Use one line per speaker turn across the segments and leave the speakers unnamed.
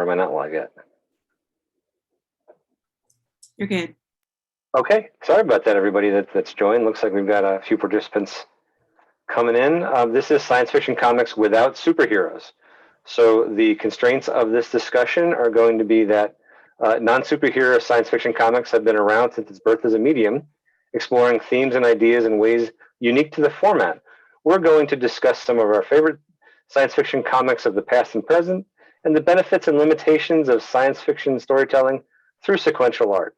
am I not live yet?
You're good.
Okay, sorry about that, everybody that's joined. Looks like we've got a few participants coming in. This is science fiction comics without superheroes. So the constraints of this discussion are going to be that non-superhero science fiction comics have been around since its birth as a medium, exploring themes and ideas in ways unique to the format. We're going to discuss some of our favorite science fiction comics of the past and present, and the benefits and limitations of science fiction storytelling through sequential art.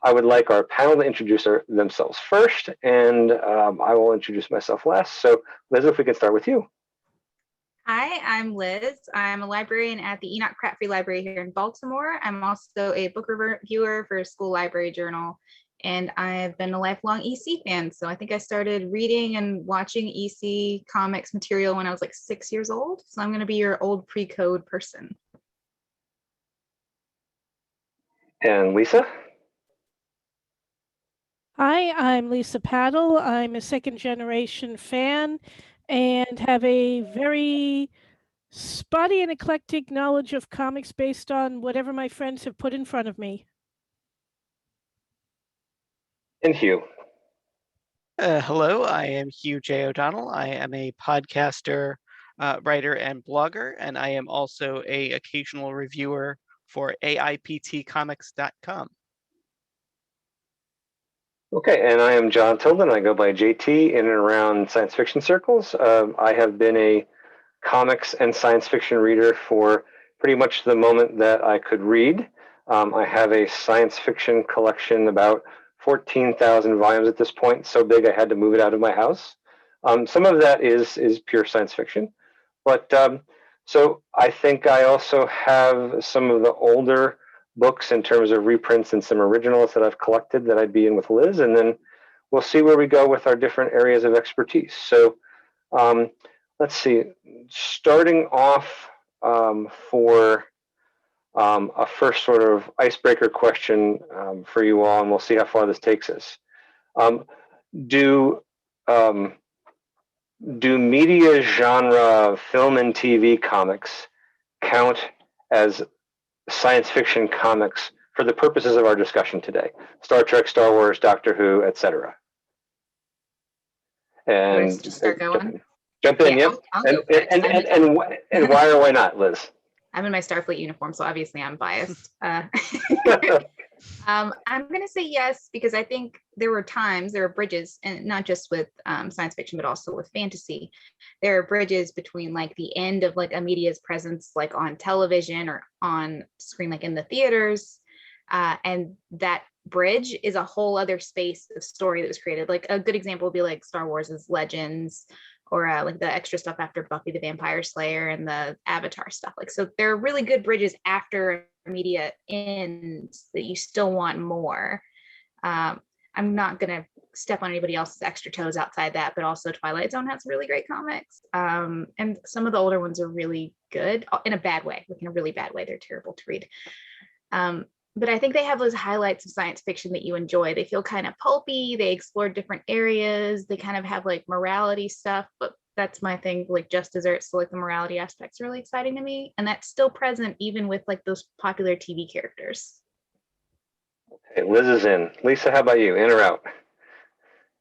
I would like our panel to introduce themselves first, and I will introduce myself last. So, Liz, if we can start with you.
Hi, I'm Liz. I'm a librarian at the Enoch Pratt Free Library here in Baltimore. I'm also a book reviewer for School Library Journal, and I've been a lifelong EC fan. So I think I started reading and watching EC comics material when I was like 6 years old. So I'm going to be your old pre-code person.
And Lisa?
Hi, I'm Lisa Padol. I'm a second generation fan and have a very spotty and eclectic knowledge of comics based on whatever my friends have put in front of me.
And Hugh.
Hello, I am Hugh J. O'Donnell. I am a podcaster, writer, and blogger, and I am also an occasional reviewer for AIPTcomics.com.
Okay, and I am John Tilden. I go by JT in and around science fiction circles. I have been a comics and science fiction reader for pretty much the moment that I could read. I have a science fiction collection, about 14,000 volumes at this point, so big I had to move it out of my house. Some of that is pure science fiction, but so I think I also have some of the older books in terms of reprints and some originals that I've collected that I'd be in with Liz, and then we'll see where we go with our different areas of expertise. So let's see, starting off for a first sort of icebreaker question for you all, and we'll see how far this takes us. Do media genre film and TV comics count as science fiction comics for the purposes of our discussion today? Star Trek, Star Wars, Doctor Who, etc. And
just start going.
Jump in,
Yeah,
yep.
I'll go first.
And why or why not, Liz?
I'm in my Starfleet uniform, so obviously I'm biased. I'm going to say yes, because I think there are bridges, and not just with science fiction, but also with fantasy. There are bridges between like the end of like a media's presence, like on television or on screen, like in the theaters. And that bridge is a whole other space of story that was created. Like a good example would be like Star Wars' Legends, or like the extra stuff after Buffy the Vampire Slayer and the Avatar stuff. Like, so there are really good bridges after media ends that you still want more. I'm not going to step on anybody else's extra toes outside that, but also Twilight Zone has really great comics. And some of the older ones are really good in a bad way, like in a really bad way. They're terrible to read. But I think they have those highlights of science fiction that you enjoy. They feel kind of pulpy. They explore different areas. They kind of have like morality stuff, but that's my thing, like Just Desserts. So like the morality aspect's really exciting to me. And that's still present even with like those popular TV characters.
Okay, Liz is in. Lisa, how about you? In or out?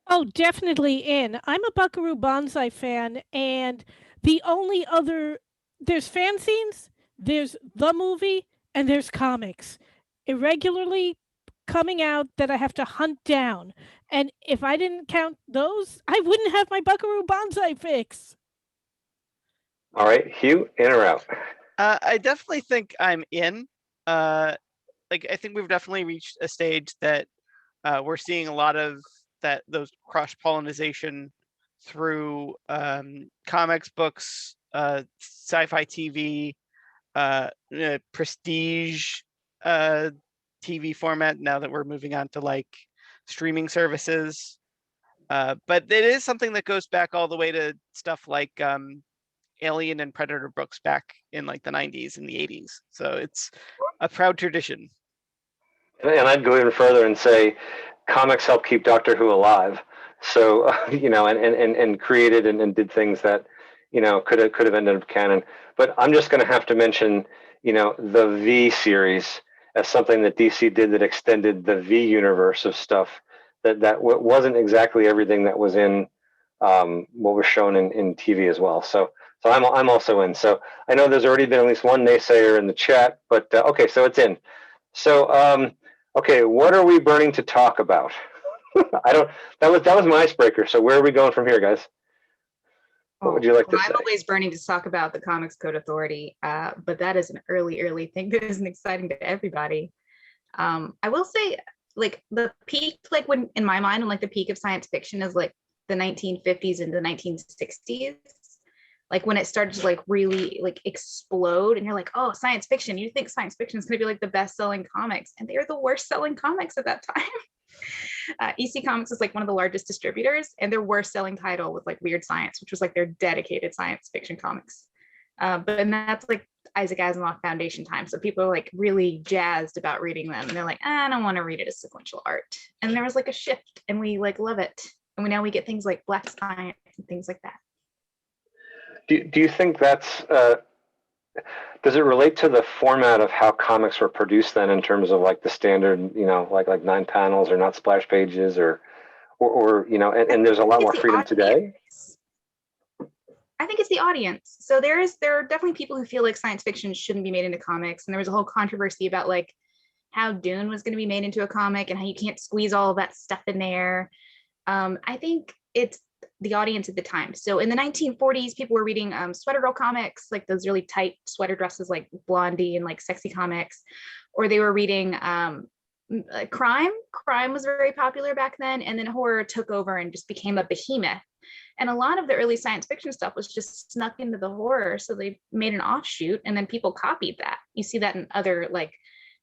Oh, definitely in. I'm a Buckaroo Banzai fan, and the only other, there's fan scenes, there's the movie, and there's comics irregularly coming out that I have to hunt down. And if I didn't count those, I wouldn't have my Buckaroo Banzai fix.
All right, Hugh, in or out?
I definitely think I'm in. I think we've definitely reached a stage that we're seeing a lot of those cross-pollination through comics, books, sci-fi TV, prestige TV format, now that we're moving on to like streaming services. But it is something that goes back all the way to stuff like Alien and Predator books back in like the 90s and the 80s. So it's a proud tradition.
And I'd go even further and say comics help keep Doctor Who alive. So, and created and did things that, could have ended up canon. But I'm just going to have to mention, the V series as something that DC did that extended the V universe of stuff that wasn't exactly everything that was in what was shown in TV as well. So I'm also in. So I know there's already been at least one naysayer in the chat, but okay, so it's in. So okay, what are we burning to talk about? That was my icebreaker. So where are we going from here, guys? What would you like to say?
I'm always burning to talk about the Comics Code Authority, but that is an early thing that isn't exciting to everybody. I will say, like, the peak, like, when in my mind, like the peak of science fiction is like the 1950s and the 1960s, like when it started to like really like explode, and you're like, oh, science fiction. You think science fiction is going to be like the best-selling comics, and they are the worst-selling comics at that time. EC Comics is like one of the largest distributors, and their worst-selling title was like Weird Science, which was like their dedicated science fiction comics. But that's like Isaac Asimov Foundation time, so people are like really jazzed about reading them, and they're like, I don't want to read it as sequential art. And there was like a shift, and we like love it, and now we get things like Black Science and things like that.
Do you think that's does it relate to the format of how comics were produced then, in terms of like the standard, like 9 panels or not splash pages, or and there's a lot more freedom today?
I think it's the audience. So there are definitely people who feel like science fiction shouldn't be made into comics, and there was a whole controversy about like how Dune was going to be made into a comic and how you can't squeeze all of that stuff in there. I think it's the audience at the time. So in the 1940s, people were reading sweater girl comics, like those really tight sweater dresses like Blondie and like sexy comics, or they were reading crime. Crime was very popular back then, and then horror took over and just became a behemoth. And a lot of the early science fiction stuff was just snuck into the horror, so they made an offshoot, and then people copied that. You see that in other, like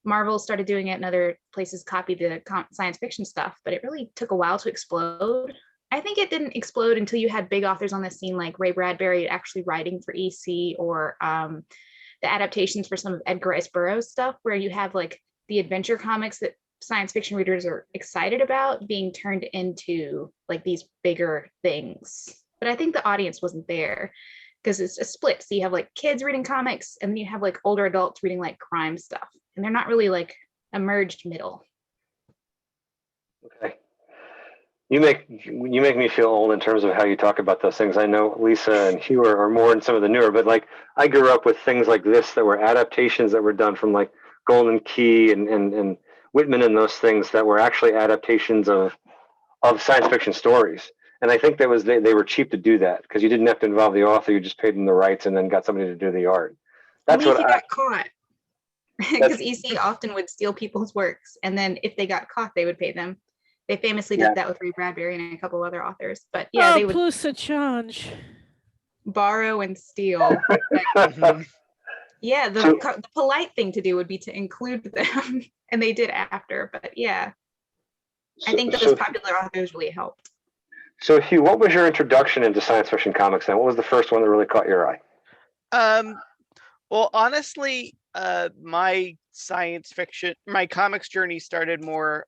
Marvel started doing it, and other places copied the science fiction stuff, but it really took a while to explode. I think it didn't explode until you had big authors on the scene like Ray Bradbury actually writing for EC, or the adaptations for some of Edgar Rice Burroughs stuff, where you have like the adventure comics that science fiction readers are excited about being turned into like these bigger things. But I think the audience wasn't there, because it's a split. So you have like kids reading comics, and then you have like older adults reading like crime stuff, and they're not really like a merged middle.
Okay. You make me feel old in terms of how you talk about those things. I know Lisa and Hugh are more in some of the newer, but like I grew up with things like this that were adaptations that were done from like Golden Key and Whitman and those things that were actually adaptations of science fiction stories. And I think that was they were cheap to do that, because you didn't have to involve the author. You just paid them the rights and then got somebody to do the art. That's
only if you got caught. Because EC often would steal people's works, and then if they got caught, they would pay them. They famously did that with Ray Bradbury and a couple other authors. But yeah, they would
plus a charge.
Borrow and steal. Yeah, the polite thing to do would be to include them, and they did after. But yeah, I think those popular authors really helped.
So Hugh, what was your introduction into science fiction comics then? What was the first one that really caught your eye?
Well, honestly, my comics journey started more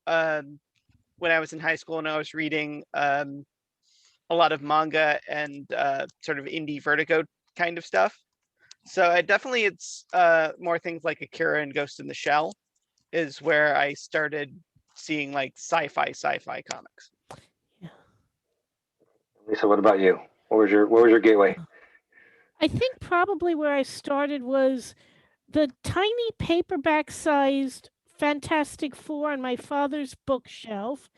when I was in high school, and I was reading a lot of manga and sort of indie Vertigo kind of stuff. So it's more things like Akira and Ghost in the Shell is where I started seeing like sci-fi comics.
Yeah.
Lisa, what about you? What was your gateway?
I think probably where I started was the tiny paperback-sized Fantastic Four on my father's bookshelf,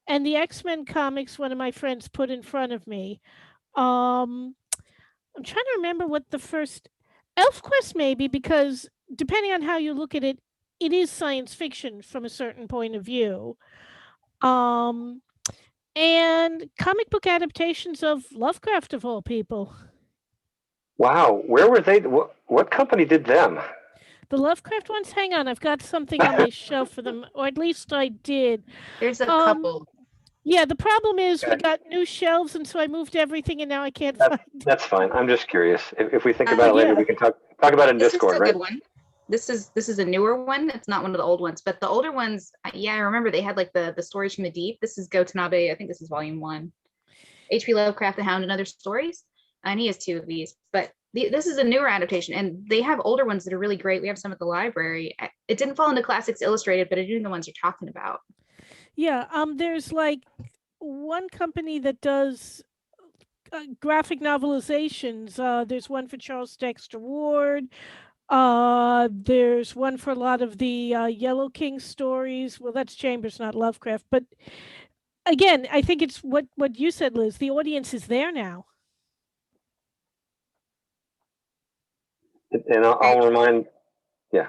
and the X-Men comics one of my friends put in front of me. I'm trying to remember what the first ElfQuest maybe, because depending on how you look at it, it is science fiction from a certain point of view. And comic book adaptations of Lovecraft, of all people.
Wow, where were they? What company did them?
The Lovecraft ones? Hang on, I've got something on my shelf for them, or at least I did.
There's a couple.
Yeah, the problem is we got new shelves, and so I moved everything, and now I can't find it.
That's fine. I'm just curious. If we think about it later, we can talk about it in Discord, right?
Good one. This is a newer one. It's not one of the old ones, but the older ones, yeah, I remember they had like the stories from the deep. This is Gotanabe. I think this is volume 1. H.P. Lovecraft, The Hound and Other Stories. And he has 2 of these. But this is a newer adaptation, and they have older ones that are really great. We have some at the library. It didn't fall into Classics Illustrated, but I do know the ones you're talking about.
Yeah, there's like one company that does graphic novelizations. There's one for Charles Dexter Ward. There's one for a lot of the Yellow King stories. Well, that's Chambers, not Lovecraft. But again, I think it's what you said, Liz. The audience is there now.
And I'll remind, yeah,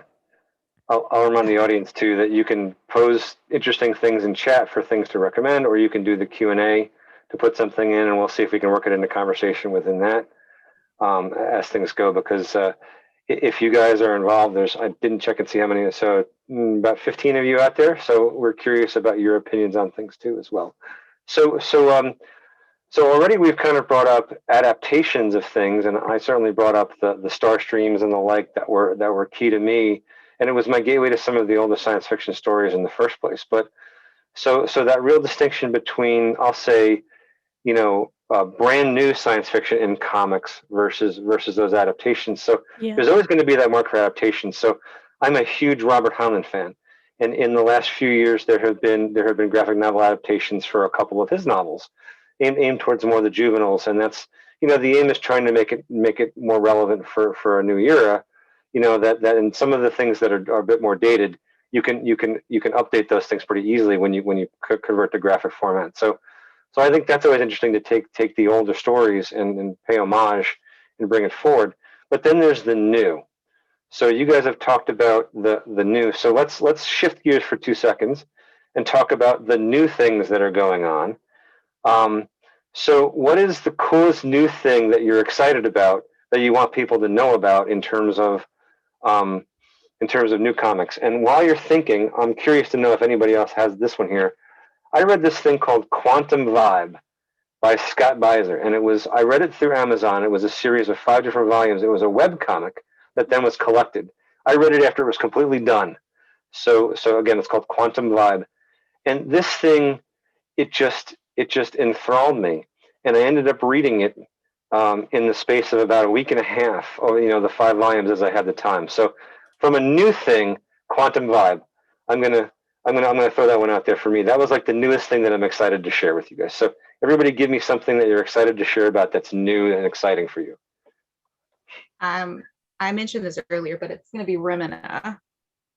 I'll remind the audience too that you can pose interesting things in chat for things to recommend, or you can do the Q&A to put something in, and we'll see if we can work it into conversation within that as things go. Because if you guys are involved, I didn't check and see how many, so about 15 of you out there. So we're curious about your opinions on things too as well. So already we've kind of brought up adaptations of things, and I certainly brought up the Star Streams and the like that were key to me, and it was my gateway to some of the older science fiction stories in the first place. But so that real distinction between, I'll say, brand new science fiction in comics versus those adaptations. So
Yeah.
there's always going to be that market for adaptation. So I'm a huge Robert Heinlein fan, and in the last few years there have been graphic novel adaptations for a couple of his novels, aimed towards more of the juveniles, and that's the aim is trying to make it more relevant for a new era. That in some of the things that are a bit more dated, you can update those things pretty easily when you convert to graphic format. So I think that's always interesting to take the older stories and pay homage and bring it forward. But then there's the new. So you guys have talked about the new. So let's shift gears for 2 seconds and talk about the new things that are going on. So what is the coolest new thing that you're excited about that you want people to know about in terms of new comics? And while you're thinking, I'm curious to know if anybody else has this one here. I read this thing called Quantum Vibe by Scott Beiser, and I read it through Amazon. It was a series of 5 different volumes. It was a web comic that then was collected. I read it after it was completely done. So again, it's called Quantum Vibe. And this thing, it just enthralled me. And I ended up reading it in the space of about a week and a half, or the 5 volumes as I had the time. So from a new thing, Quantum Vibe, I'm gonna throw that one out there for me. That was like the newest thing that I'm excited to share with you guys. So everybody give me something that you're excited to share about that's new and exciting for you.
I mentioned this earlier, but it's going to be Remina.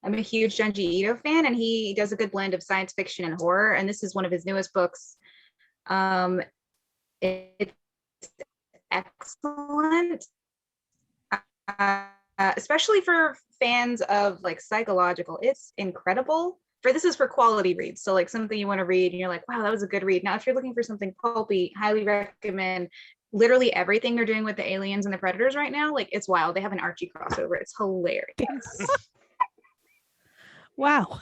I'm a huge Junji Ito fan, and he does a good blend of science fiction and horror, and this is one of his newest books. It's excellent, especially for fans of like psychological. It's incredible. This is for quality reads, so like something you want to read and you're like, wow, that was a good read. Now if you're looking for something pulpy, highly recommend literally everything they're doing with the aliens and the predators right now. Like, it's wild. They have an Archie crossover. It's hilarious.
Wow.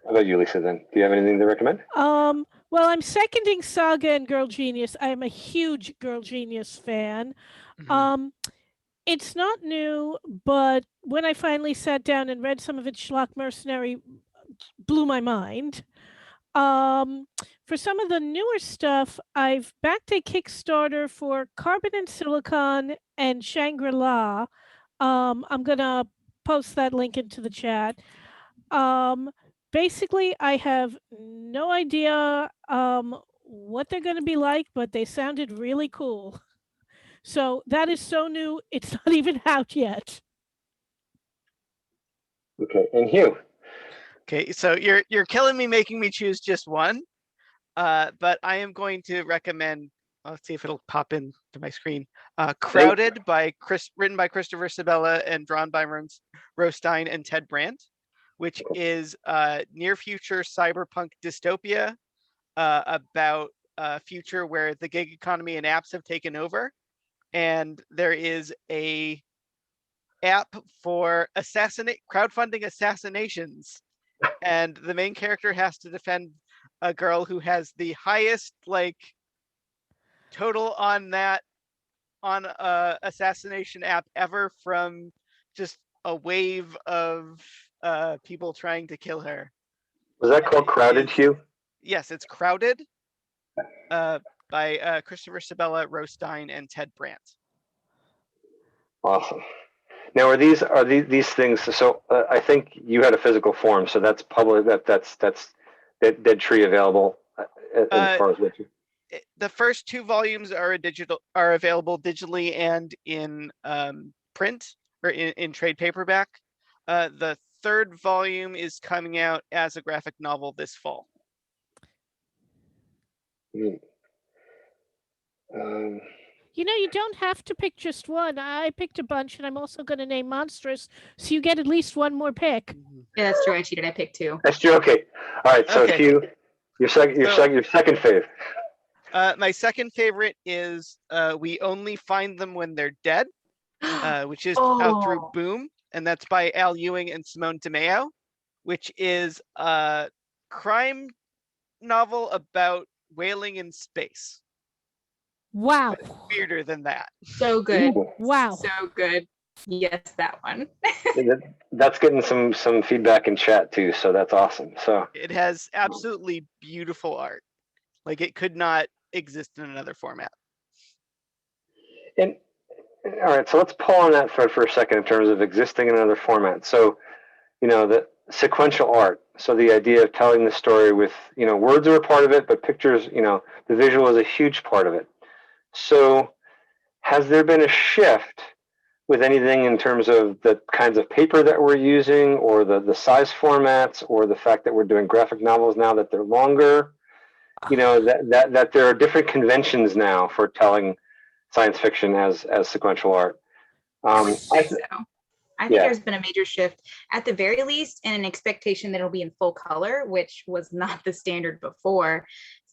How about you, Lisa, then? Do you have anything to recommend?
Well, I'm seconding Saga and Girl Genius. I am a huge Girl Genius fan. Mm-hmm. It's not new, but when I finally sat down and read some of it, Schlock Mercenary blew my mind. For some of the newer stuff, I've backed a Kickstarter for Carbon and Silicon and Shangri-La. I'm going to post that link into the chat. Basically, I have no idea what they're going to be like, but they sounded really cool. So that is so new, it's not even out yet.
Okay, and Hugh.
Okay, so you're killing me, making me choose just one. But I am going to recommend. Let's see if it'll pop in to my screen. Crowded written by Christopher Sabella and drawn by Rostein and Ted Brandt, which is near future cyberpunk dystopia about a future where the gig economy and apps have taken over. And there is a app for crowdfunding assassinations, and the main character has to defend a girl who has the highest total on a assassination app ever, from just a wave of people trying to kill her.
Was that called Crowded, Hugh?
Yes, it's Crowded. By Christopher Sabella, Rostein, and Ted Brandt.
Awesome. Now, are these things? So I think you had a physical form, so that's public. That's Dead Tree available as far as what you.
The first 2 volumes are available digitally and in print or in trade paperback. The 3rd volume is coming out as a graphic novel this fall.
You know, you don't have to pick just one. I picked a bunch, and I'm also going to name Monstrous, so you get at least one more pick.
Yeah, that's true. I cheated. I picked 2.
That's true. Okay. All right. So
Okay.
Hugh, your second fave.
My second favorite is We Only Find Them When They're Dead, which is out through Boom, and that's by Al Ewing and Simone DeMeo, which is a crime novel about whaling in space.
Wow.
Weirder than that.
So good.
Ooh.
Wow.
So good. Yes, that one.
That's getting some feedback in chat too, so that's awesome. So
it has absolutely beautiful art. Like, it could not exist in another format.
And all right, so let's pull on that for a second in terms of existing in another format. So, the sequential art. So the idea of telling the story with, words are a part of it, but pictures, the visual is a huge part of it. So has there been a shift with anything in terms of the kinds of paper that we're using, or the size formats, or the fact that we're doing graphic novels now that they're longer? That there are different conventions now for telling science fiction as sequential art.
I think
Yeah.
there's been a major shift, at the very least, and an expectation that it'll be in full color, which was not the standard before.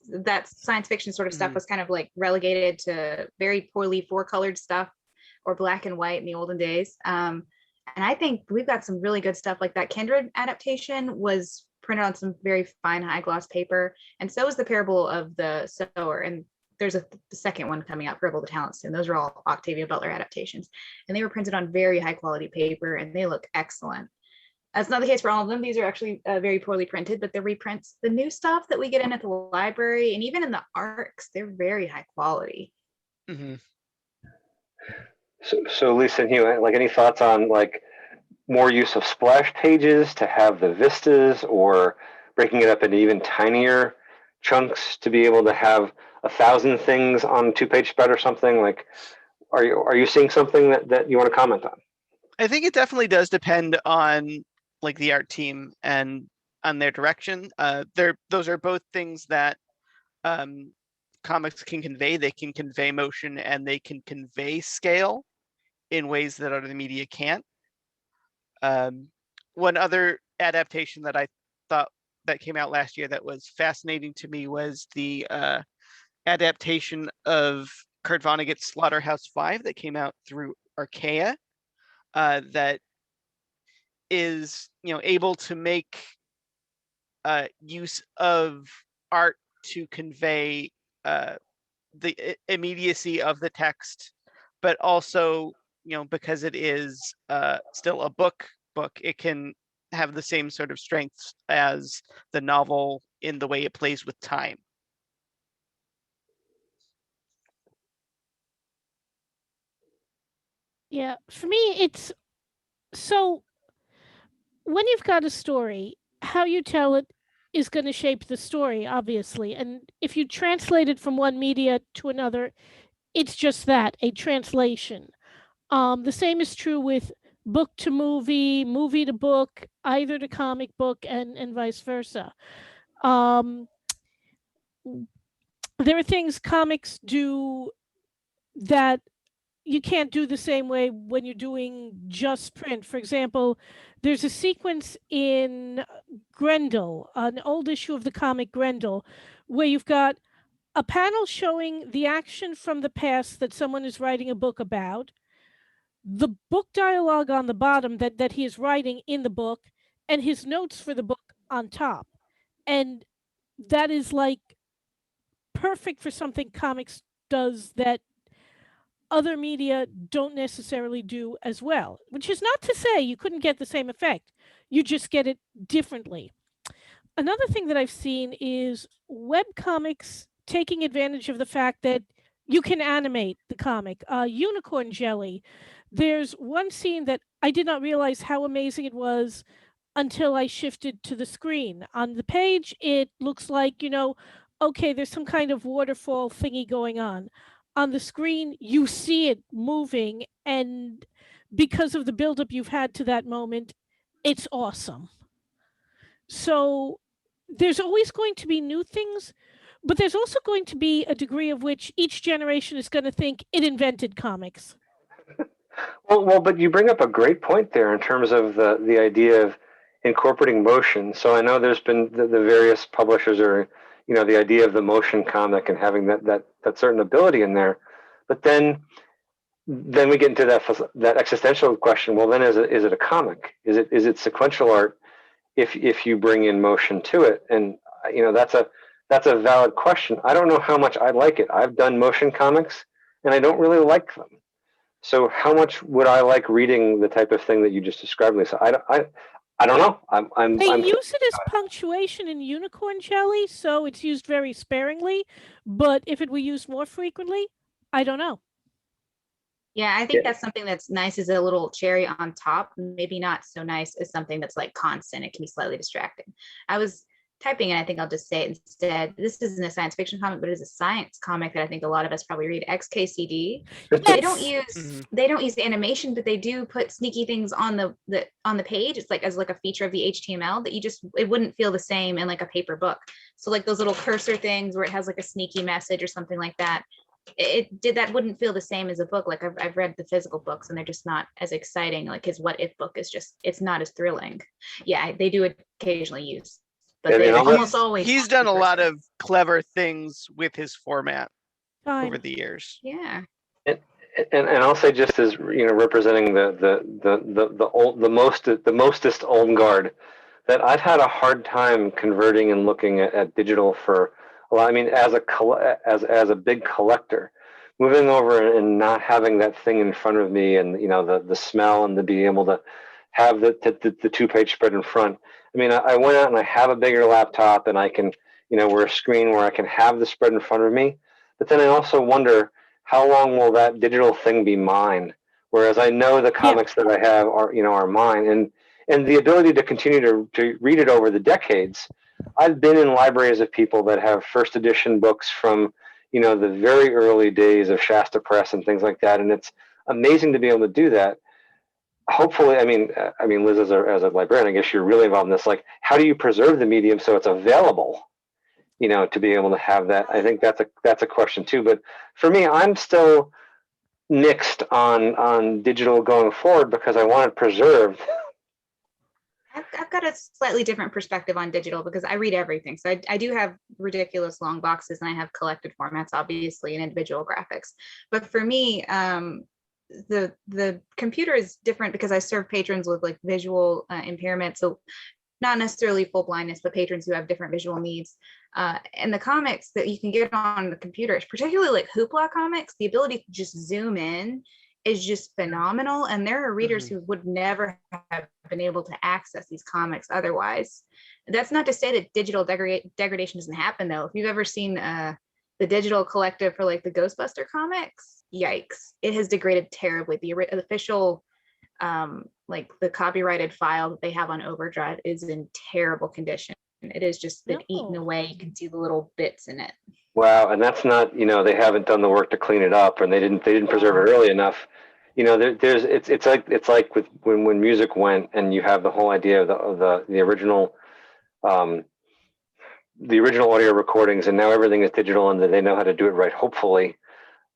That science fiction sort of stuff was kind of like relegated to very poorly 4-colored stuff or black and white in the olden days. And I think we've got some really good stuff. Like that Kindred adaptation was printed on some very fine high gloss paper, and so is the Parable of the Sower. And there's the second one coming out, Parable of the Talents, and those are all Octavia Butler adaptations, and they were printed on very high quality paper, and they look excellent. That's not the case for all of them. These are actually very poorly printed, but the reprints, the new stuff that we get in at the library, and even in the ARCs, they're very high quality.
Mm-hmm.
So Lisa and Hugh, like, any thoughts on like more use of splash pages to have the vistas, or breaking it up into even tinier chunks to be able to have 1,000 things on 2-page spread or something? Like, are you seeing something that you want to comment on?
I think it definitely does depend on like the art team and on their direction. Those are both things that comics can convey. They can convey motion, and they can convey scale in ways that other media can't. One other adaptation that I thought that came out last year that was fascinating to me was the adaptation of Kurt Vonnegut's Slaughterhouse-Five that came out through Archaea, that is able to make use of art to convey the immediacy of the text, but also because it is still a book, it can have the same sort of strengths as the novel in the way it plays with time.
Yeah, for me, it's so when you've got a story, how you tell it is going to shape the story, obviously. And if you translate it from one media to another, it's just that, a translation. The same is true with book to movie, movie to book, either to comic book, and vice versa. There are things comics do that you can't do the same way when you're doing just print. For example, there's a sequence in Grendel, an old issue of the comic Grendel, where you've got a panel showing the action from the past that someone is writing a book about, the book dialogue on the bottom that he is writing in the book, and his notes for the book on top. And that is like perfect for something comics does that other media don't necessarily do as well, which is not to say you couldn't get the same effect. You just get it differently. Another thing that I've seen is web comics taking advantage of the fact that you can animate the comic. Unicorn Jelly, There's one scene that I did not realize how amazing it was until I shifted to the screen. On the page, it looks like, okay, there's some kind of waterfall thingy going on. On the screen, you see it moving, and because of the buildup you've had to that moment, it's awesome. So there's always going to be new things, but there's also going to be a degree of which each generation is going to think it invented comics.
Well, but you bring up a great point there in terms of the idea of incorporating motion. So I know there's been the various publishers are, the idea of the motion comic and having that certain ability in there. But then we get into that existential question. Well, then is it a comic? Is it sequential art if you bring in motion to it? And that's a valid question. I don't know how much I like it. I've done motion comics and I don't really like them. So how much would I like reading the type of thing that you just described, Lisa? I don't know. I'm
use it as punctuation in Unicorn Jelly, so it's used very sparingly. But if it were used more frequently, I don't know.
Yeah, I think that's something that's nice as a little cherry on top. Maybe not so nice as something that's like constant. It can be slightly distracting. I was typing, and I think I'll just say it instead. This isn't a science fiction comic, but it is a science comic that I think a lot of us probably read. XKCD.
Yes.
They don't use the animation, but they do put sneaky things on the page. It's like as like a feature of the HTML that it wouldn't feel the same in like a paper book. So like those little cursor things where it has like a sneaky message or something like that. That wouldn't feel the same as a book. Like I've read the physical books and they're just not as exciting. Like his What If book is it's not as thrilling. Yeah, they do occasionally use, but they almost always.
He's done a lot of clever things with his format over the years.
Yeah.
And I'll say, just as representing the mostest old guard, that I've had a hard time converting and looking at digital for. Well, I mean, as a big collector, moving over and not having that thing in front of me, and the smell, and to be able to have the 2-page spread in front. I mean, I went out and I have a bigger laptop, and I can, wear a screen where I can have the spread in front of me. But then I also wonder, how long will that digital thing be mine? Whereas I know the comics that I have are mine, and the ability to continue to read it over the decades. I've been in libraries of people that have first edition books from, the very early days of Shasta Press and things like that, and it's amazing to be able to do that. Hopefully, I mean, Liz, as a librarian, I guess you're really involved in this. Like, how do you preserve the medium so it's available, to be able to have that? I think that's a question too. But for me, I'm still mixed on digital going forward because I want it preserved.
I've got a slightly different perspective on digital because I read everything. So I do have ridiculous long boxes, and I have collected formats, obviously, and individual graphics. But for me, the computer is different because I serve patrons with like visual impairment. So not necessarily full blindness, but patrons who have different visual needs. And the comics that you can get on the computer, particularly like Hoopla comics, the ability to just zoom in is just phenomenal. And there are readers who would never have been able to access these comics otherwise. That's not to say that digital degradation doesn't happen, though. If you've ever seen the digital collective for like the Ghostbuster comics, yikes, it has degraded terribly. The official like the copyrighted file that they have on Overdrive is in terrible condition. It has just been eaten away. You can see the little bits in it.
Wow, and that's not, they haven't done the work to clean it up, and they didn't preserve it early enough. It's like with when music went, and you have the whole idea of the original audio recordings, and now everything is digital, and they know how to do it right. Hopefully,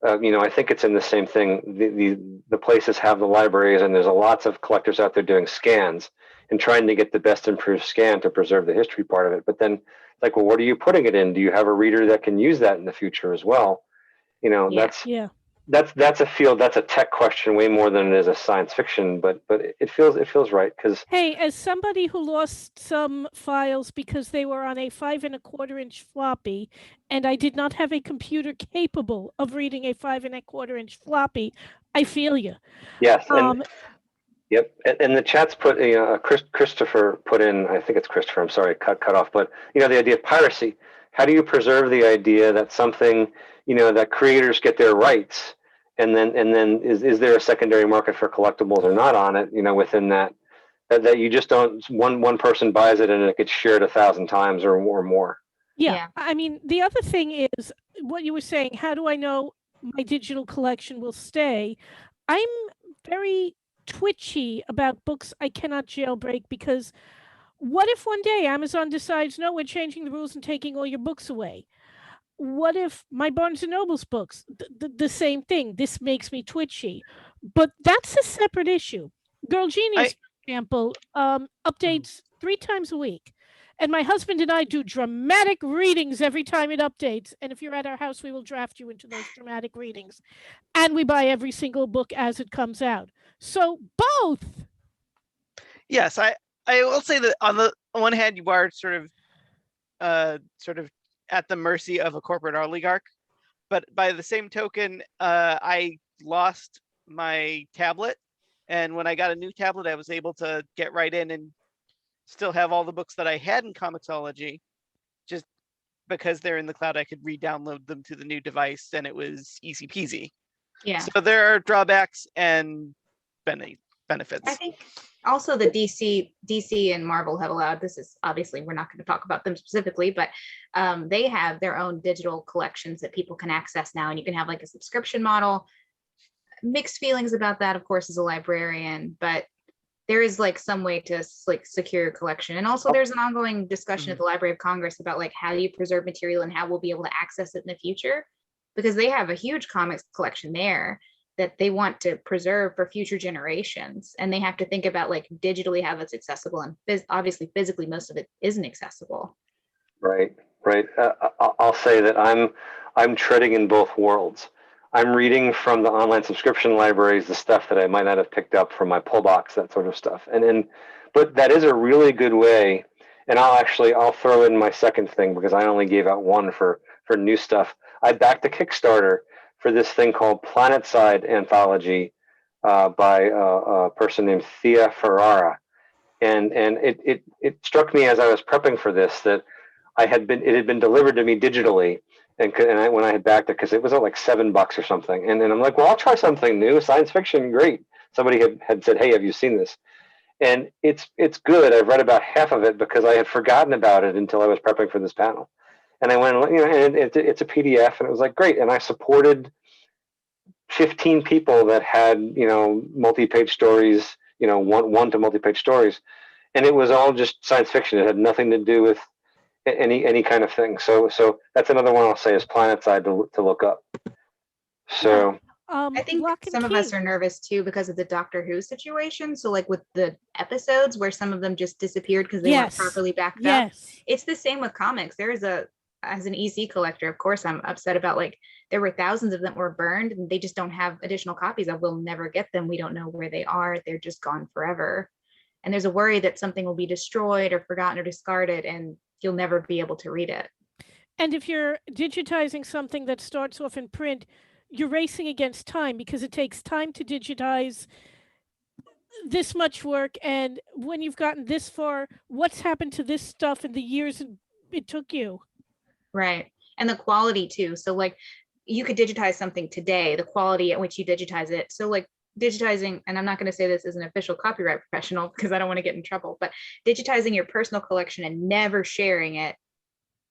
I think it's in the same thing. The places have the libraries, and there's lots of collectors out there doing scans and trying to get the best improved scan to preserve the history part of it. But then, like, well, what are you putting it in? Do you have a reader that can use that in the future as well? That's a field, that's a tech question way more than it is a science fiction, but it feels right because.
Hey, as somebody who lost some files because they were on a 5 1/4-inch floppy, and I did not have a computer capable of reading a 5 1/4-inch floppy, I feel you.
Yes. Yep, and the chat's put, Christopher put in, I think it's Christopher, I'm sorry, cut off, but, the idea of piracy. How do you preserve the idea that something, that creators get their rights, and then is there a secondary market for collectibles or not on it? Within that you just don't one person buys it and it gets shared 1,000 times or more.
Yeah. I mean, the other thing is what you were saying. How do I know my digital collection will stay? I'm very twitchy about books I cannot jailbreak, because what if one day Amazon decides, no, we're changing the rules and taking all your books away? What if my Barnes and Noble's books, the same thing? This makes me twitchy, but that's a separate issue. Girl Genius, for example, updates 3 times a week. And my husband and I do dramatic readings every time it updates. And if you're at our house, we will draft you into those dramatic readings. And we buy every single book as it comes out. So both.
Yes, I will say that on the one hand, you are sort of at the mercy of a corporate oligarch, but by the same token, I lost my tablet, and when I got a new tablet, I was able to get right in and still have all the books that I had in Comixology. Just because they're in the cloud, I could re-download them to the new device, and it was easy peasy.
Yeah.
So there are drawbacks and benefits.
I think also the DC and Marvel have allowed, this is obviously, we're not going to talk about them specifically, but they have their own digital collections that people can access now, and you can have like a subscription model. Mixed feelings about that, of course, as a librarian, but there is like some way to like secure your collection. And also there's an ongoing discussion at the Library of Congress about like how you preserve material and how we'll be able to access it in the future, because they have a huge comics collection there that they want to preserve for future generations, and they have to think about like digitally how that's accessible, and obviously physically most of it isn't accessible.
Right. I'll say that I'm treading in both worlds. I'm reading from the online subscription libraries the stuff that I might not have picked up from my pull box, that sort of stuff, but that is a really good way. And I'll throw in my second thing, because I only gave out one for new stuff. I backed a Kickstarter for this thing called Planetside Anthology by a person named Thea Ferrara. And it struck me as I was prepping for this that it had been delivered to me digitally, when I had backed it, because it was at like $7 or something. And I'm like, well, I'll try something new, science fiction, great. Somebody had said, hey, have you seen this? And it's good. I've read about half of it because I had forgotten about it until I was prepping for this panel. And I went, and it's a PDF, and it was like, great. And I supported 15 people that had, multi-page stories, one to multi-page stories. And it was all just science fiction. It had nothing to do with any kind of thing. So that's another one I'll say is Planetside to look up. So
I think some of us are nervous too because of the Doctor Who situation. So like with the episodes where some of them just disappeared because they weren't properly backed up. It's the same with comics. As an EC collector, of course, I'm upset about like there were thousands of them were burned and they just don't have additional copies of. We'll never get them. We don't know where they are. They're just gone forever. And there's a worry that something will be destroyed or forgotten or discarded and you'll never be able to read it.
And if you're digitizing something that starts off in print, you're racing against time because it takes time to digitize this much work. And when you've gotten this far, what's happened to this stuff in the years it took you?
Right. And the quality too. So like you could digitize something today, the quality at which you digitize it. So like digitizing, and I'm not going to say this as an official copyright professional because I don't want to get in trouble, but digitizing your personal collection and never sharing it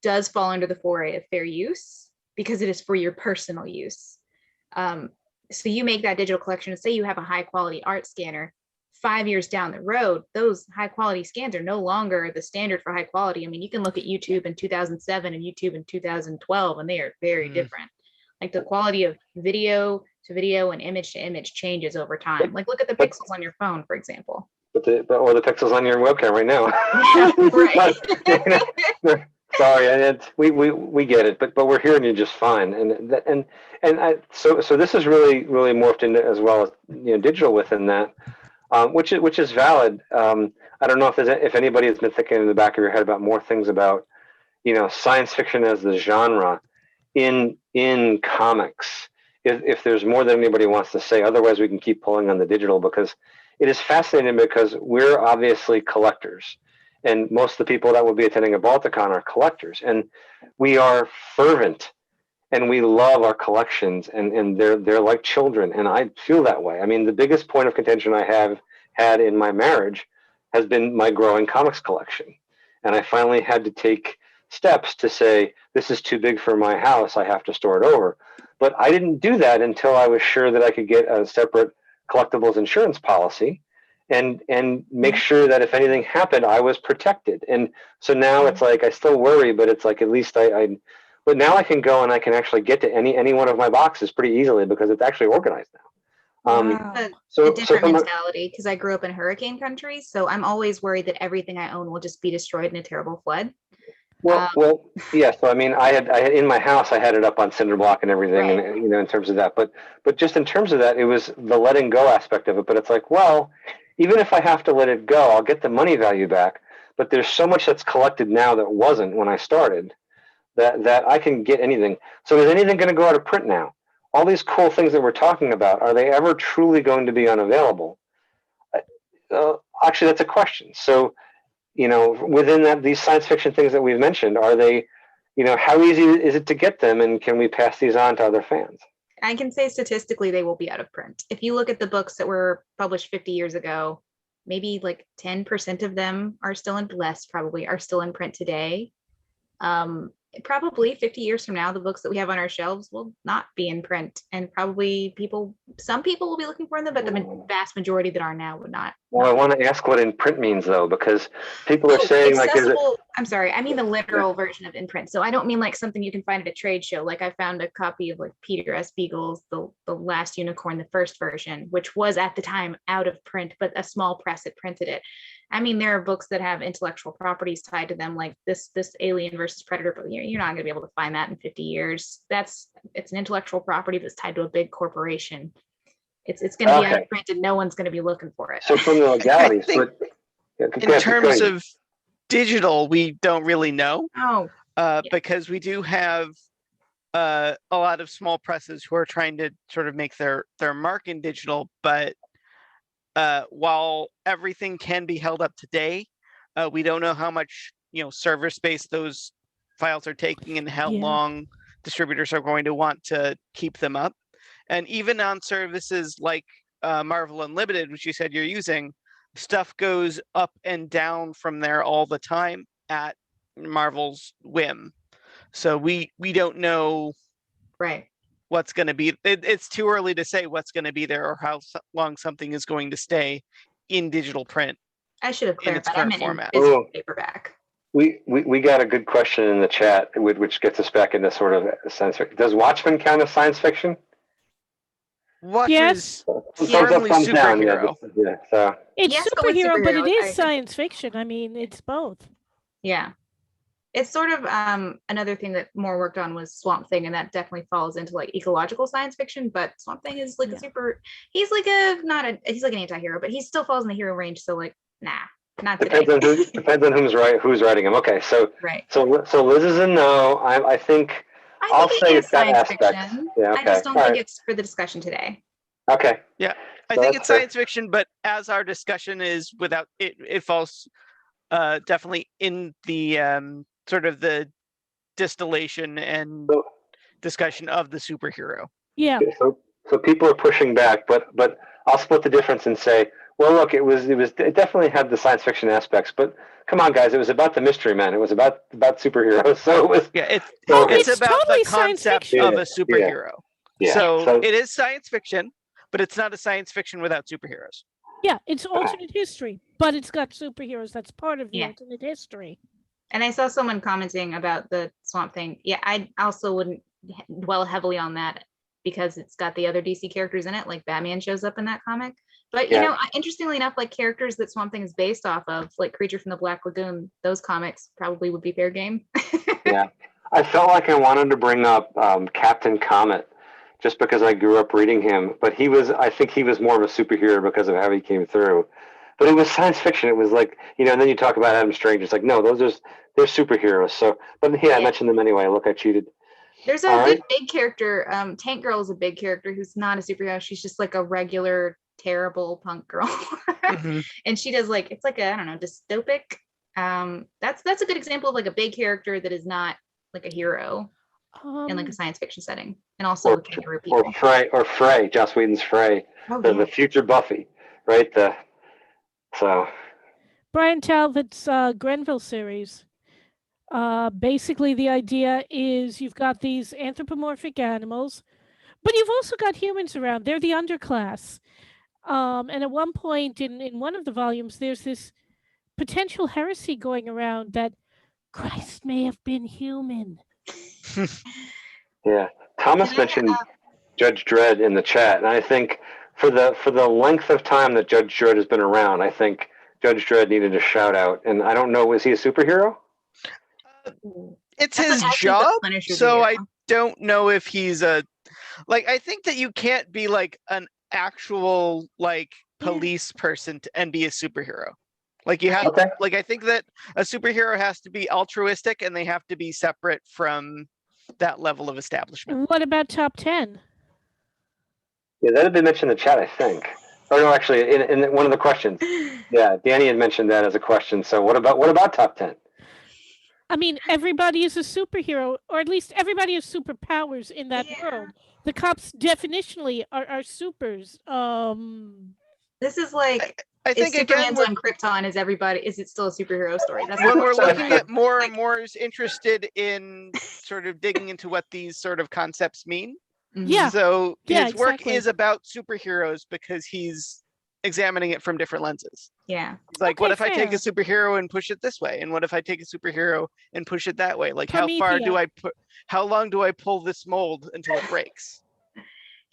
does fall under the foray of fair use because it is for your personal use. So you make that digital collection and say you have a high quality art scanner. 5 years down the road, those high quality scans are no longer the standard for high quality. I mean, you can look at YouTube in 2007 and YouTube in 2012, and they are very different. Like the quality of video to video and image to image changes over time. Like look at the pixels on your phone, for example.
Or the pixels on your webcam right now.
Yeah, right.
Sorry, we get it, but we're hearing you just fine, so this is really morphed into as well as digital within that. Which is valid. I don't know if anybody has been thinking in the back of your head about more things about, science fiction as the genre in comics. If there's more than anybody wants to say, otherwise we can keep pulling on the digital because it is fascinating because we're obviously collectors, and most of the people that will be attending a Balticon are collectors, and we are fervent and we love our collections, and they're like children, and I feel that way. I mean, the biggest point of contention I have had in my marriage has been my growing comics collection, and I finally had to take steps to say, this is too big for my house, I have to store it over. But I didn't do that until I was sure that I could get a separate collectibles insurance policy and make sure that if anything happened, I was protected. And so now it's like I still worry, but it's like at least but now I can go and I can actually get to any one of my boxes pretty easily because it's actually organized now.
Wow.
A
So
different
from
mentality because I grew up in hurricane country, so I'm always worried that everything I own will just be destroyed in a terrible flood.
well, yeah. So I mean, I had in my house, I had it up on cinder block and everything,
Right.
and in terms of that. But just in terms of that, it was the letting go aspect of it. But it's like, well, even if I have to let it go, I'll get the money value back. But there's so much that's collected now that wasn't when I started. That I can get anything. So is anything going to go out of print now? All these cool things that we're talking about, are they ever truly going to be unavailable? Actually, that's a question. So, within that, these science fiction things that we've mentioned, are they, how easy is it to get them, and can we pass these on to other fans?
I can say statistically they will be out of print. If you look at the books that were published 50 years ago, maybe like 10% of them are still in, less probably, are still in print today. Probably 50 years from now, the books that we have on our shelves will not be in print, and probably some people will be looking for them, but the vast majority that are now would not.
Well, I want to ask what in print means, though, because people are saying
accessible, I'm sorry, I mean the literal version of in print. So I don't mean like something you can find at a trade show. Like I found a copy of like Peter S. Beagle's The Last Unicorn, the first version, which was at the time out of print, but a small press had printed it. I mean, there are books that have intellectual properties tied to them, like this Alien versus Predator, but you're not going to be able to find that in 50 years. It's an intellectual property that's tied to a big corporation. It's going to be out of print, and no one's going to be looking for it.
So from the legalities,
in terms of digital, we don't really know. Because we do have a lot of small presses who are trying to sort of make their mark in digital, but while everything can be held up today, we don't know how much server space those files are taking and how long distributors are going to want to keep them up. And even on services like Marvel Unlimited, which you said you're using, stuff goes up and down from there all the time at Marvel's whim. So we don't know what's going to be. It's too early to say what's going to be there or how long something is going to stay in digital print.
I should have clarified. I meant
format.
In physical paperback.
We got a good question in the chat, which gets us back into sort of science fiction. Does Watchmen count as science fiction?
Yes.
Firmly superhero.
So
it's superhero, but it is science fiction. I mean, it's both.
Yeah. It's sort of another thing that Moore worked on was Swamp Thing, and that definitely falls into like ecological science fiction. But Swamp Thing is like he's like he's like an anti-hero, but he still falls in the hero range. So like, nah, not today.
Depends on who's writing him. Okay, so so Liz is a no. I think I'll say it's got aspects. Yeah, okay.
I just don't think it's for the discussion today.
Okay.
Yeah, I think it's science fiction, but as our discussion is without it falls definitely in the sort of the distillation and discussion of the superhero.
Yeah.
So people are pushing back, but I'll split the difference and say, well, look, it definitely had the science fiction aspects, but come on, guys, it was about the Mystery Men. It was about superheroes. So it was.
Yeah, it's about
totally
the concept of a superhero.
Yeah.
So it is science fiction, but it's not a science fiction without superheroes.
Yeah, it's alternate history, but it's got superheroes. That's part of the alternate history.
And I saw someone commenting about the Swamp Thing. Yeah, I also wouldn't dwell heavily on that because it's got the other DC characters in it, like Batman shows up in that comic. But you know, interestingly enough, like characters that Swamp Thing is based off of, like Creature from the Black Lagoon, those comics probably would be fair game.
Yeah, I felt like I wanted to bring up Captain Comet, just because I grew up reading him. But I think he was more of a superhero because of how he came through. But it was science fiction. It was like, and then you talk about Adam Strange. It's like, no, they're superheroes. So, but I mentioned them anyway. Look, I cheated.
There's a good big character. Tank Girl is a big character who's not a superhero. She's just like a regular terrible punk girl. And she does it's like a, I don't know, dystopic. That's a good example of like a big character that is not like a hero. in like a science fiction setting, and also with kangaroo people.
Or Frey, Joss Whedon's Frey, the future Buffy, right?
Brian Talbot's Grenville series. Basically, the idea is you've got these anthropomorphic animals, but you've also got humans around. They're the underclass. And at one point in one of the volumes, there's this potential heresy going around that Christ may have been human.
Yeah, Thomas mentioned Judge Dredd in the chat, and I think for the length of time that Judge Dredd has been around, I think Judge Dredd needed a shout out. And I don't know, is he a superhero?
It's his job, so I don't know if he's a I think that you can't be like an actual police person and be a superhero. You have I think that a superhero has to be altruistic, and they have to be separate from that level of establishment.
What about top 10?
Yeah, that had been mentioned in the chat, I think. Or no, actually, in one of the questions. Yeah, Danny had mentioned that as a question. So what about top 10?
I mean, everybody is a superhero, or at least everybody has superpowers in that world. The cops definitionally are supers.
This is like, I think Superman's on Krypton. Is it still a superhero story? That's
when we're looking at more and more interested in sort of digging into what these sort of concepts mean.
Yeah.
So his work is about superheroes because he's examining it from different lenses.
Yeah.
It's like, what if I take a superhero and push it this way? And what if I take a superhero and push it that way? Like, how long do I pull this mold until it breaks?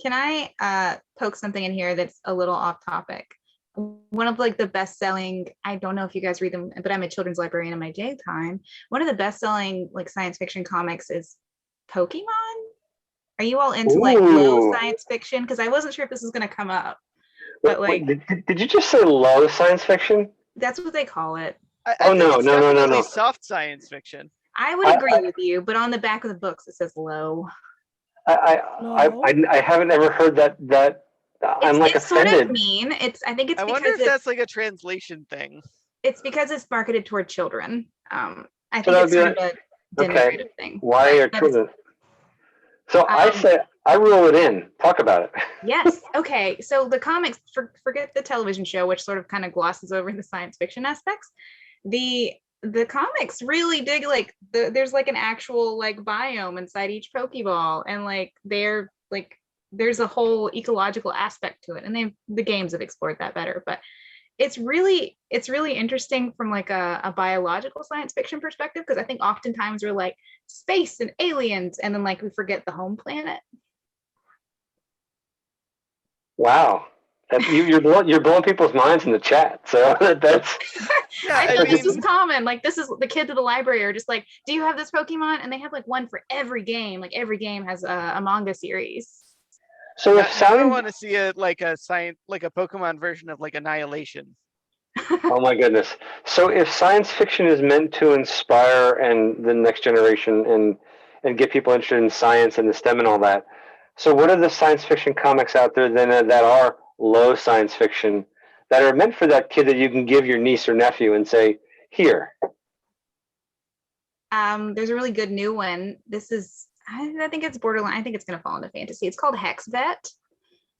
Can I poke something in here that's a little off topic? One of the best-selling, I don't know if you guys read them, but I'm a children's librarian in my daytime. One of the best-selling science fiction comics is Pokemon. Are you all into low science fiction? Because I wasn't sure if this was going to come up. But
wait, did you just say low science fiction?
That's what they call it.
No. Soft science fiction.
I would agree with you, but on the back of the books it says low.
I haven't ever heard that. I'm
it's
offended.
Sort of mean. I think it's.
I wonder if that's a translation thing.
It's because it's marketed toward children. I think it's sort of a denigrative thing.
Why are children? So I say I rule it in. Talk about it.
Yes. Okay. So the comics, forget the television show, which sort of kind of glosses over the science fiction aspects. The comics really dig there's an actual biome inside each Pokeball, and there's a whole ecological aspect to it, and the games have explored that better. But it's really interesting from a biological science fiction perspective, because I think oftentimes we're space and aliens, and then we forget the home planet.
Wow, you're blowing people's minds in the chat. So that's.
I think this is common. This is the kids at the library are just do you have this Pokemon? And they have one for every game. Every game has a manga series.
So
I want to see a Pokemon version of Annihilation.
Oh my goodness! So if science fiction is meant to inspire and the next generation and get people interested in science and the STEM and all that, so what are the science fiction comics out there then that are low science fiction that are meant for that kid that you can give your niece or nephew and say, here?
There's a really good new one. This is. I think it's borderline. I think it's going to fall into fantasy. It's called Hex Vet,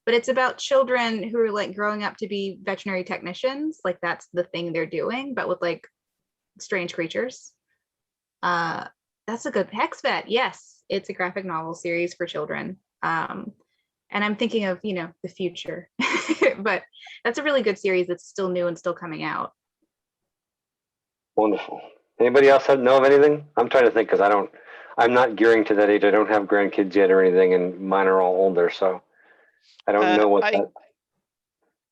but it's about children who are growing up to be veterinary technicians. That's the thing they're doing, but with strange creatures. That's a good Hex Vet. Yes, it's a graphic novel series for children. And I'm thinking of the future, but that's a really good series that's still new and still coming out.
Wonderful. Anybody else know of anything? I'm trying to think because I'm not gearing to that age. I don't have grandkids yet or anything, and mine are all older, so I don't know what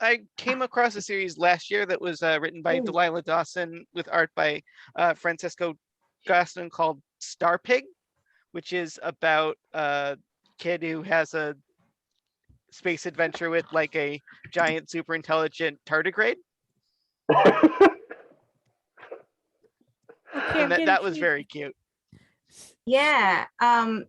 I came across a series last year that was written by Delilah Dawson with art by Francesco Gaston called Star Pig, which is about a kid who has a space adventure with a giant super intelligent tardigrade. And that was very cute.
Yeah.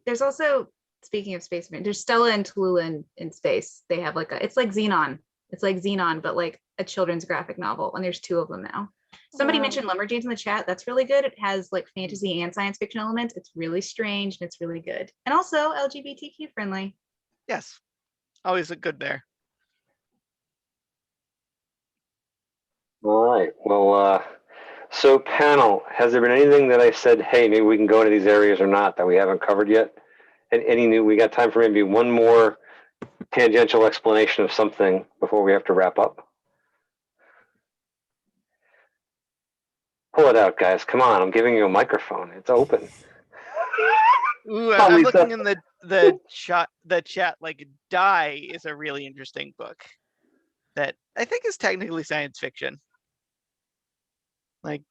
There's also, speaking of space, there's Stella and Tallulah in space. They have it's like Xenon. It's like Xenon, but a children's graphic novel, and there's 2 of them now. Somebody
Wow.
mentioned Lumberjanes in the chat. That's really good. It has like fantasy and science fiction elements. It's really strange and it's really good. And also LGBTQ friendly.
Yes, always look good there.
All right. Well, so panel, has there been anything that I said, hey, maybe we can go into these areas or not that we haven't covered yet? And any new, we got time for maybe one more tangential explanation of something before we have to wrap up. Pull it out, guys. Come on. I'm giving you a microphone. It's open.
Ooh,
Oh,
I'm
Lisa.
looking in the chat. Like Die is a really interesting book that I think is technically science fiction. Like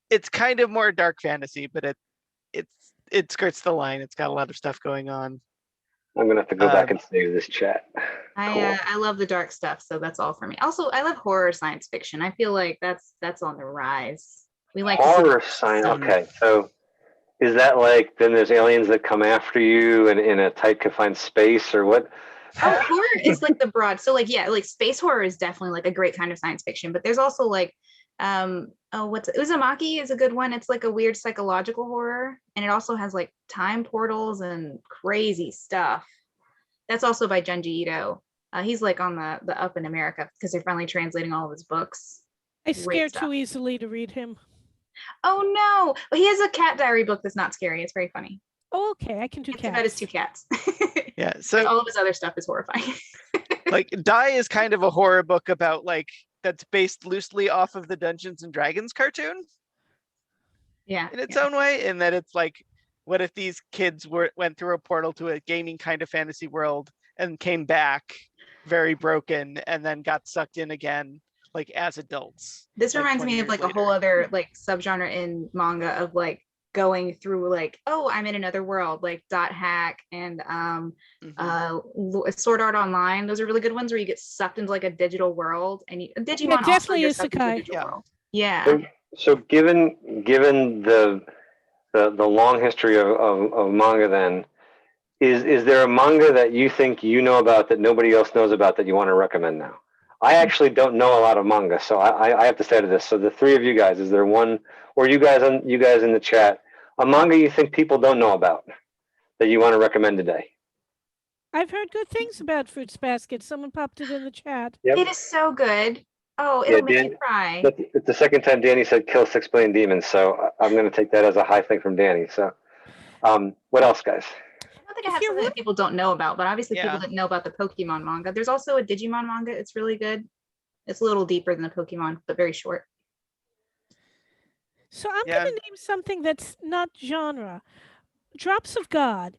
it's kind of more dark fantasy, but it skirts the line. It's got a lot of stuff going on.
I'm going to have to go back and save this chat. Cool.
I love the dark stuff, so that's all for me. Also, I love horror science fiction. I feel like that's on the rise. We like
Horror
to see
science.
stuff.
Okay, so is that like then there's aliens that come after you in a tight confined space or what?
Oh, horror is like the broad. So like yeah, like space horror is definitely like a great kind of science fiction, but there's also like Uzumaki is a good one. It's like a weird psychological horror, and it also has like time portals and crazy stuff. That's also by Junji Ito. He's like on the up in America because they're finally translating all of his books.
I
Great
scare
stuff.
too easily to read him.
Oh no! Well, he has a cat diary book that's not scary. It's very funny.
Oh, okay, I can do
It's about his
cats.
2 cats.
Yeah,
And
so
all of his other stuff is horrifying.
like Die is kind of a horror book about like that's based loosely off of the Dungeons and Dragons cartoon
Yeah.
in its
yeah.
own way, in that it's like, what if these kids went through a portal to a gaming kind of fantasy world and came back very broken and then got sucked in again, like as adults.
This
like,
reminds
20
me of
years
like a
later.
whole other like subgenre in manga of like going through like, oh, I'm in another world, like Dot Hack and Sword Art Online. Those are really good ones where you get sucked into like a digital world, and Digimon also
definitely
you're sucked into a
isekai.
digital
Yeah.
world. Yeah.
So given the long history of manga, then is there a manga that you think you know about that nobody else knows about that you want to recommend now? I actually don't know a lot of manga, so I have to say to this. So the three of you guys, is there one, or you guys in the chat, a manga you think people don't know about that you want to recommend today?
I've heard good things about Fruits Basket. Someone popped it in the chat.
Yep.
It is so good. Oh,
Yeah,
it'll make
Dan,
you cry.
it's the second time Danny said kill 6 billion demons, so I'm going to take that as a high thing from Danny. So, what else, guys?
I don't think I
If
have
you're
something that people don't know about, but obviously
Yeah.
people didn't know about the Pokemon manga. There's also a Digimon manga. It's really good. It's a little deeper than the Pokemon, but very short.
So I'm
Yeah.
going to name something that's not genre. Drops of God.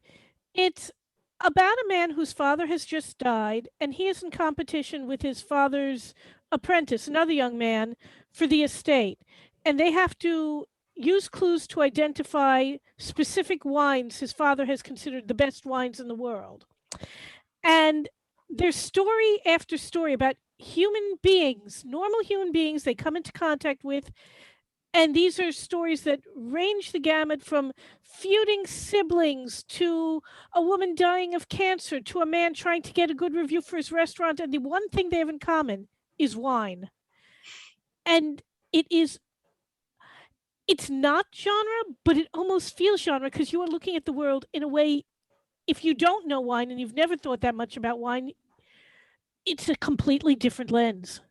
It's about a man whose father has just died, and he is in competition with his father's apprentice, another young man, for the estate. And they have to use clues to identify specific wines his father has considered the best wines in the world. And there's story after story about human beings, normal human beings they come into contact with. And these are stories that range the gamut from feuding siblings to a woman dying of cancer to a man trying to get a good review for his restaurant. And the one thing they have in common is wine. And it's not genre, but it almost feels genre because you are looking at the world in a way, if you don't know wine and you've never thought that much about wine, it's a completely different lens.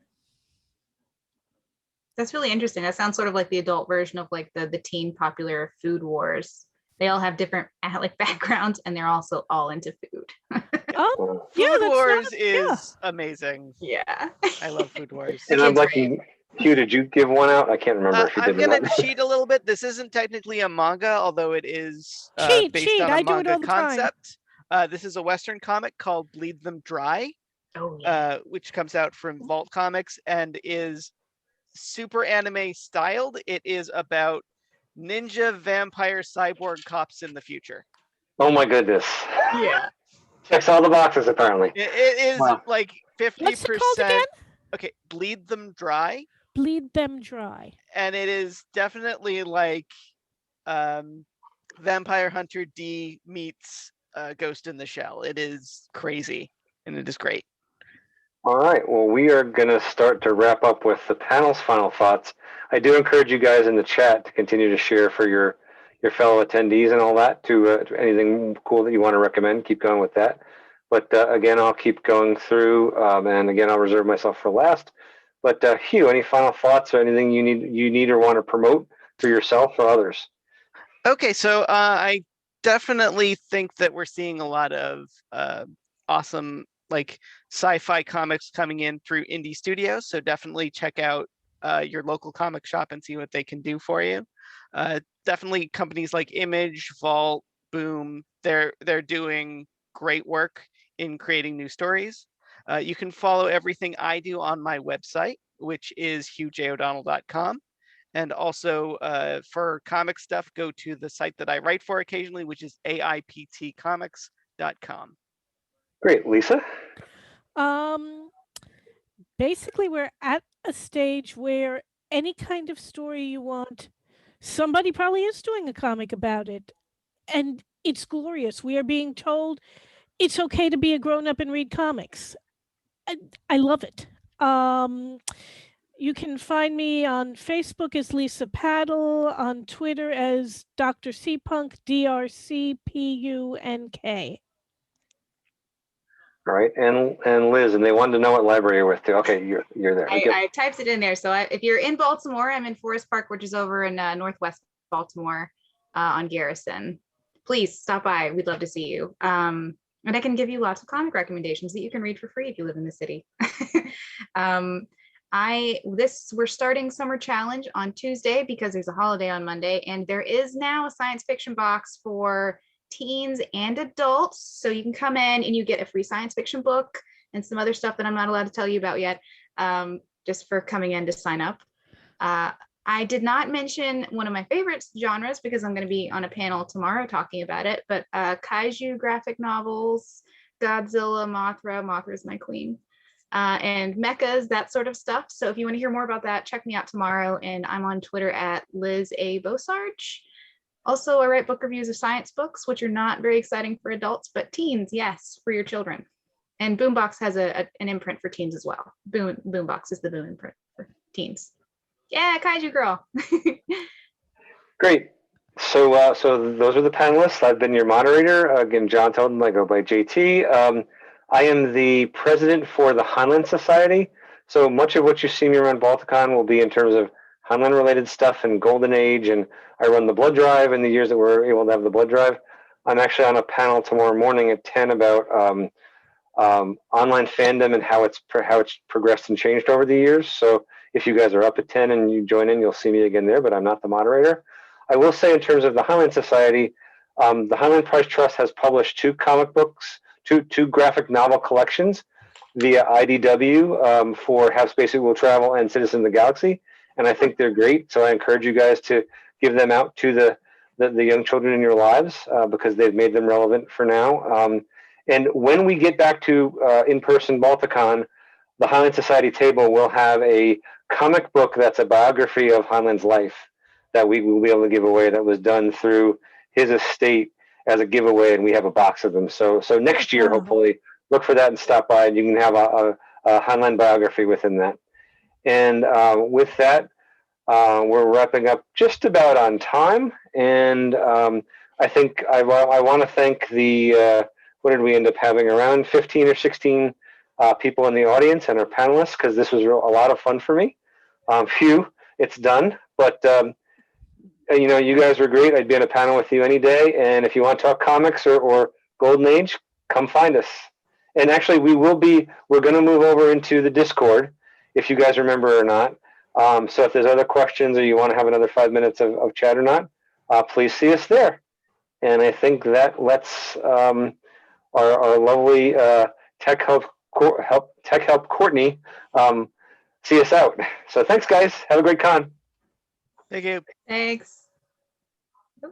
That's really interesting. That sounds sort of like the adult version of like the teen popular Food Wars. They all have different like backgrounds, and they're also all into food.
Oh,
Food
yeah, that's
Wars
not,
is amazing.
Yeah.
I love Food Wars.
And I'm
Kids
like,
read.
Hugh, did you give one out? I can't remember if you
I'm
did or
gonna
not.
cheat a little bit. This isn't technically a manga, although it is based
Cheat.
on a
I do it
manga
all the time.
concept. This is a Western comic called Bleed Them Dry,
Oh yeah.
which comes out from Vault Comics and is super anime styled. It is about ninja vampire cyborg cops in the future.
Oh my goodness.
Yeah.
Checks all the boxes, apparently.
It is
Wow.
like 50%.
What's it called again?
Okay, Bleed Them Dry.
Bleed Them Dry.
And it is definitely like Vampire Hunter D meets Ghost in the Shell. It is crazy and it is great.
All right. Well, we are going to start to wrap up with the panel's final thoughts. I do encourage you guys in the chat to continue to share for your fellow attendees and all that. To anything cool that you want to recommend, keep going with that. But again, I'll keep going through, and again, I'll reserve myself for last. But Hugh, any final thoughts or anything you need or want to promote for yourself or others?
Okay, so I definitely think that we're seeing a lot of awesome like sci-fi comics coming in through indie studios. So definitely check out your local comic shop and see what they can do for you. Definitely companies like Image, Vault, Boom, they're doing great work in creating new stories. You can follow everything I do on my website, which is hughjodonnell.com. And also for comic stuff, go to the site that I write for occasionally, which is aiptcomics.com.
Great. Lisa?
Basically, we're at a stage where any kind of story you want, somebody probably is doing a comic about it. And it's glorious. We are being told it's okay to be a grown up and read comics. I love it. You can find me on Facebook as Lisa Padol, on Twitter as Dr. Cpunk, DRCPUNK.
All right, and Liz, and they wanted to know what library you're with too. Okay, you're there.
I typed it in there. So if you're in Baltimore, I'm in Forest Park, which is over in Northwest Baltimore on Garrison. Please stop by. We'd love to see you. And I can give you lots of comic recommendations that you can read for free if you live in the city. We're starting Summer Challenge on Tuesday because there's a holiday on Monday, and there is now a science fiction box for teens and adults. So you can come in and you get a free science fiction book and some other stuff that I'm not allowed to tell you about yet, just for coming in to sign up. I did not mention one of my favorite genres because I'm going to be on a panel tomorrow talking about it, but kaiju graphic novels, Godzilla, Mothra's my queen, and mechas, that sort of stuff. So if you want to hear more about that, check me out tomorrow. And I'm on Twitter at Liz A. Bosarge. Also, I write book reviews of science books, which are not very exciting for adults, but teens, yes, for your children. And Boombox has an imprint for teens as well. Boombox is the Boom imprint for teens. Yeah, Kaiju Girl.
Great. So those are the panelists. I've been your moderator. Again, John Tilden. I go by JT. I am the president for the Heinlein Society. So much of what you see me around Balticon will be in terms of Heinlein-related stuff and Golden Age, and I run the blood drive in the years that we're able to have the blood drive. I'm actually on a panel tomorrow morning at 10 about online fandom and how it's progressed and changed over the years. So if you guys are up at 10 and you join in, you'll see me again there, but I'm not the moderator. I will say in terms of the Heinlein Society, the Heinlein Prize Trust has published two comic books, two graphic novel collections via IDW for Have Space Will Travel and Citizen of the Galaxy. And I think they're great. So I encourage you guys to give them out to the young children in your lives because they've made them relevant for now. And when we get back to in-person Balticon, the Heinlein Society table will have a comic book that's a biography of Heinlein's life that we will be able to give away that was done through his estate as a giveaway, and we have a box of them. So next year, hopefully, look for that and stop by, and you can have a Heinlein biography within that. And with that, we're wrapping up just about on time. And I think I want to thank the, what did we end up having, around 15 or 16 people in the audience and our panelists, because this was a lot of fun for me. Phew, it's done. But, you know, you guys were great. I'd be on a panel with you any day. And if you want to talk comics or Golden Age, come find us. And actually, we're going to move over into the Discord, if you guys remember or not. So if there's other questions or you want to have another 5 minutes of chat or not, please see us there. And I think that lets our lovely tech help Courtney see us out. So thanks, guys. Have a great con.
Thank you.
Thanks.